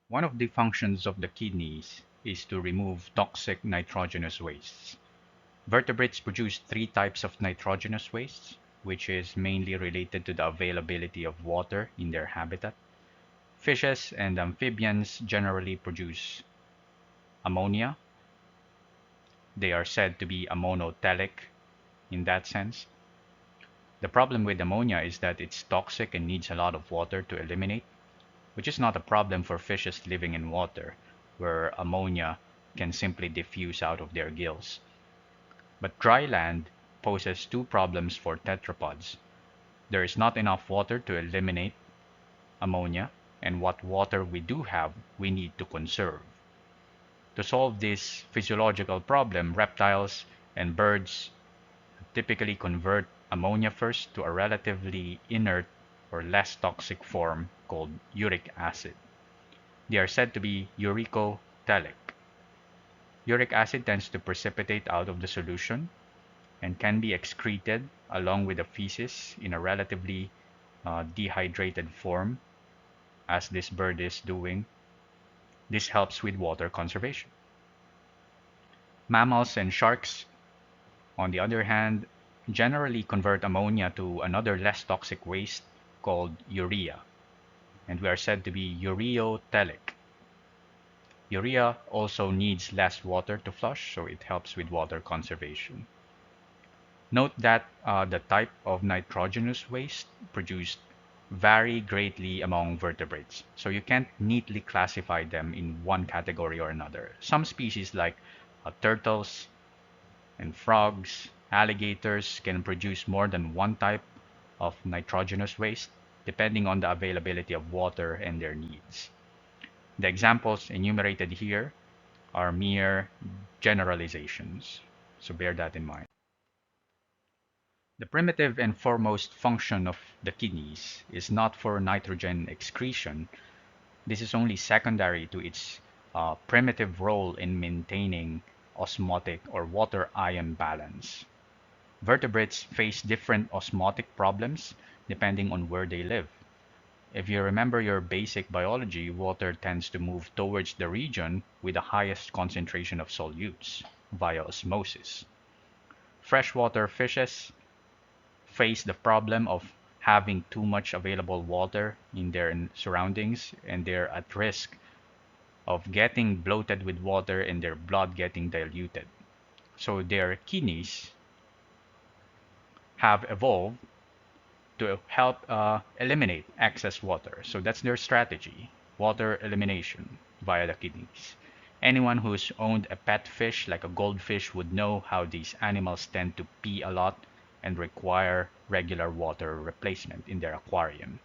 One of the functions of the kidneys is to remove toxic nitrogenous wastes. Vertebrates produce three types of nitrogenous wastes, which is mainly related to the availability of water in their habitat. Fishes and amphibians generally produce ammonia. They are said to be ammonotelic in that sense. The problem with ammonia is that it's toxic and needs a lot of water to eliminate, which is not a problem for fishes living in water, where ammonia can simply diffuse out of their gills. But dry land poses two problems for tetrapods. There is not enough water to eliminate ammonia, and what water we do have, we need to conserve. To solve this physiological problem, reptiles and birds typically convert ammonia first to a relatively inert or less toxic form called uric acid. They are said to be uricotelic. Uric acid tends to precipitate out of the solution and can be excreted along with the feces in a relatively dehydrated form, as this bird is doing. This helps with water conservation. Mammals and sharks, on the other hand, generally convert ammonia to another less toxic waste called urea, and we are said to be ureotelic. Urea also needs less water to flush, so it helps with water conservation. Note that the type of nitrogenous waste produced vary greatly among vertebrates, so you can't neatly classify them in one category or another. Some species like turtles and frogs, alligators can produce more than one type of nitrogenous waste, depending on the availability of water and their needs. The examples enumerated here are mere generalizations, so bear that in mind. The primitive and foremost function of the kidneys is not for nitrogen excretion. This is only secondary to its primitive role in maintaining osmotic or water-ion balance. Vertebrates face different osmotic problems depending on where they live. If you remember your basic biology, water tends to move towards the region with the highest concentration of solutes via osmosis. Freshwater fishes face the problem of having too much available water in their surroundings, and they're at risk of getting bloated with water and their blood getting diluted. So their kidneys have evolved to help eliminate excess water. So that's their strategy, water elimination via the kidneys. Anyone who's owned a pet fish like a goldfish would know how these animals tend to pee a lot and require regular water replacement in their aquarium.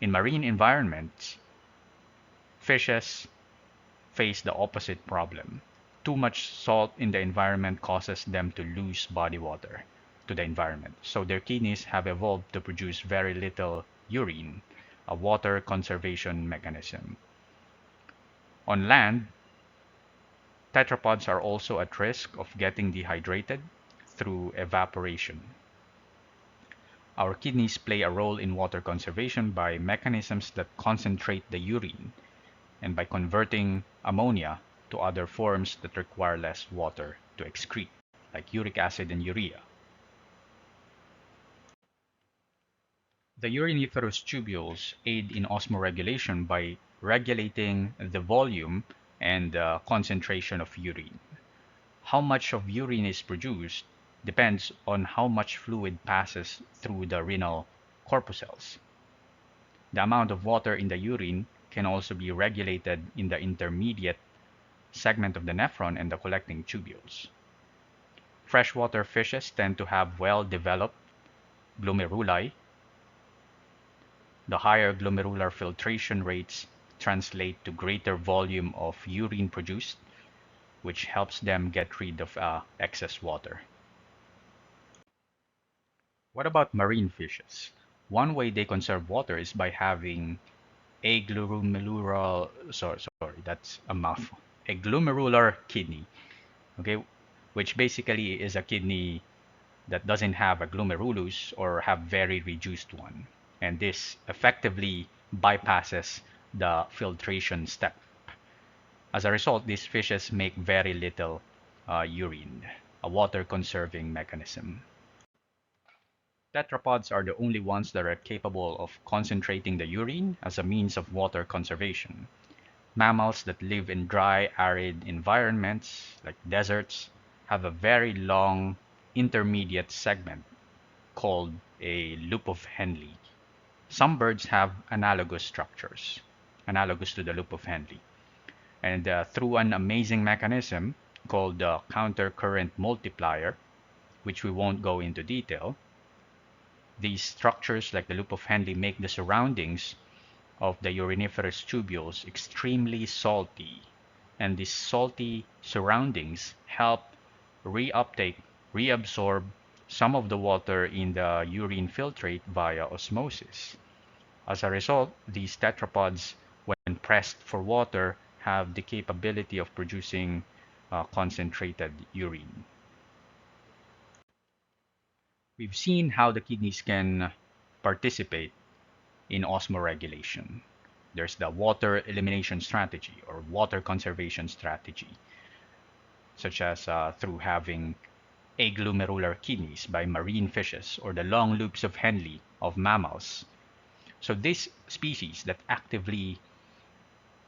In marine environments, fishes face the opposite problem. Too much salt in the environment causes them to lose body water to the environment. So their kidneys have evolved to produce very little urine, a water conservation mechanism. On land, tetrapods are also at risk of getting dehydrated through evaporation. Our kidneys play a role in water conservation by mechanisms that concentrate the urine and by converting ammonia to other forms that require less water to excrete, like uric acid and urea. The uriniferous tubules aid in osmoregulation by regulating the volume and the concentration of urine. How much of urine is produced depends on how much fluid passes through the renal corpuscles. The amount of water in the urine can also be regulated in the intermediate segment of the nephron and the collecting tubules. Freshwater fishes tend to have well-developed glomeruli. The higher glomerular filtration rates translate to greater volume of urine produced, which helps them get rid of excess water. What about marine fishes? One way they conserve water is by having sorry, that's a mouthful. A glomerular kidney, okay, which basically is a kidney that doesn't have a glomerulus or have very reduced one. And this effectively bypasses the filtration step. As a result, these fishes make very little urine, a water-conserving mechanism. Tetrapods are the only ones that are capable of concentrating the urine as a means of water conservation. Mammals that live in dry, arid environments, like deserts, have a very long intermediate segment called a loop of Henle. Some birds have analogous structures, analogous to the loop of Henle. And through an amazing mechanism called the countercurrent multiplier, which we won't go into detail, these structures like the loop of Henle make the surroundings of the uriniferous tubules extremely salty. And these salty surroundings help reuptake, reabsorb some of the water in the urine filtrate via osmosis. As a result, these tetrapods, when pressed for water, have the capability of producing concentrated urine. We've seen how the kidneys can participate in osmoregulation. There's the water elimination strategy or water conservation strategy, such as through having aglomerular kidneys by marine fishes or the long loops of Henle of mammals. So these species that actively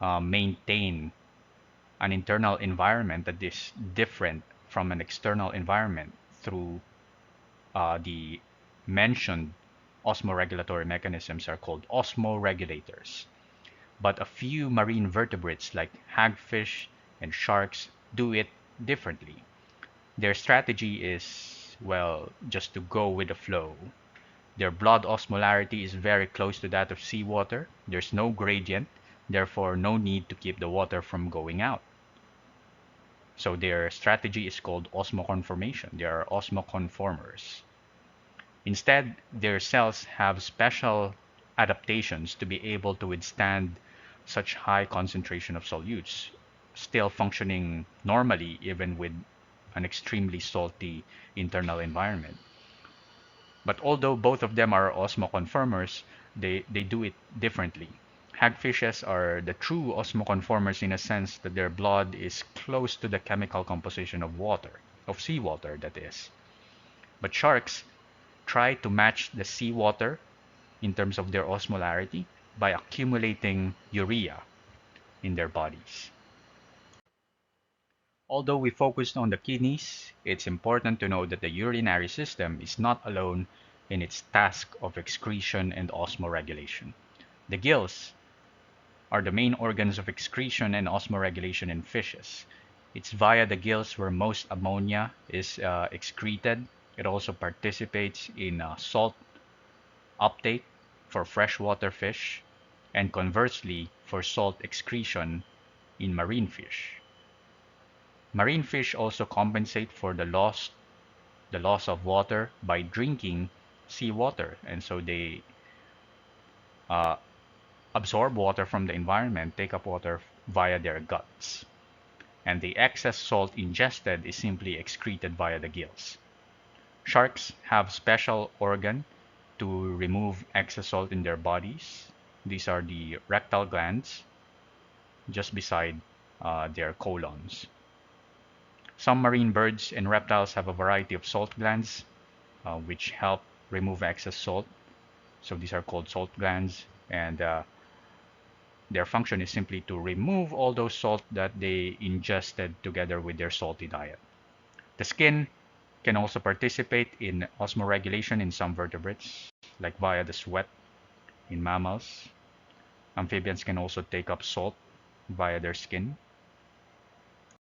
maintain an internal environment that is different from an external environment through the mentioned osmoregulatory mechanisms are called osmoregulators. But a few marine vertebrates like hagfish and sharks do it differently. Their strategy is, well, just to go with the flow. Their blood osmolarity is very close to that of seawater. There's no gradient, therefore no need to keep the water from going out. So their strategy is called osmoconformation. They are osmoconformers. Instead, their cells have special adaptations to be able to withstand such high concentration of solutes, still functioning normally even with an extremely salty internal environment. But although both of them are osmoconformers, they do it differently. Hagfishes are the true osmoconformers in a sense that their blood is close to the chemical composition of water, of seawater, that is. But sharks try to match the seawater in terms of their osmolarity by accumulating urea in their bodies. Although we focused on the kidneys, it's important to know that the urinary system is not alone in its task of excretion and osmoregulation. The gills are the main organs of excretion and osmoregulation in fishes. It's via the gills where most ammonia is excreted. It also participates in salt uptake for freshwater fish and conversely for salt excretion in marine fish. Marine fish also compensate for the loss of water by drinking seawater, and so they uh, absorb water from the environment, take up water via their guts. And the excess salt ingested is simply excreted via the gills. Sharks have special organ to remove excess salt in their bodies. These are the rectal glands just beside their colons. Some marine birds and reptiles have a variety of salt glands which help remove excess salt. So these are called salt glands, and their function is simply to remove all those salt that they ingested together with their salty diet. The skin can also participate in osmoregulation in some vertebrates, like via the sweat in mammals. Amphibians can also take up salt via their skin.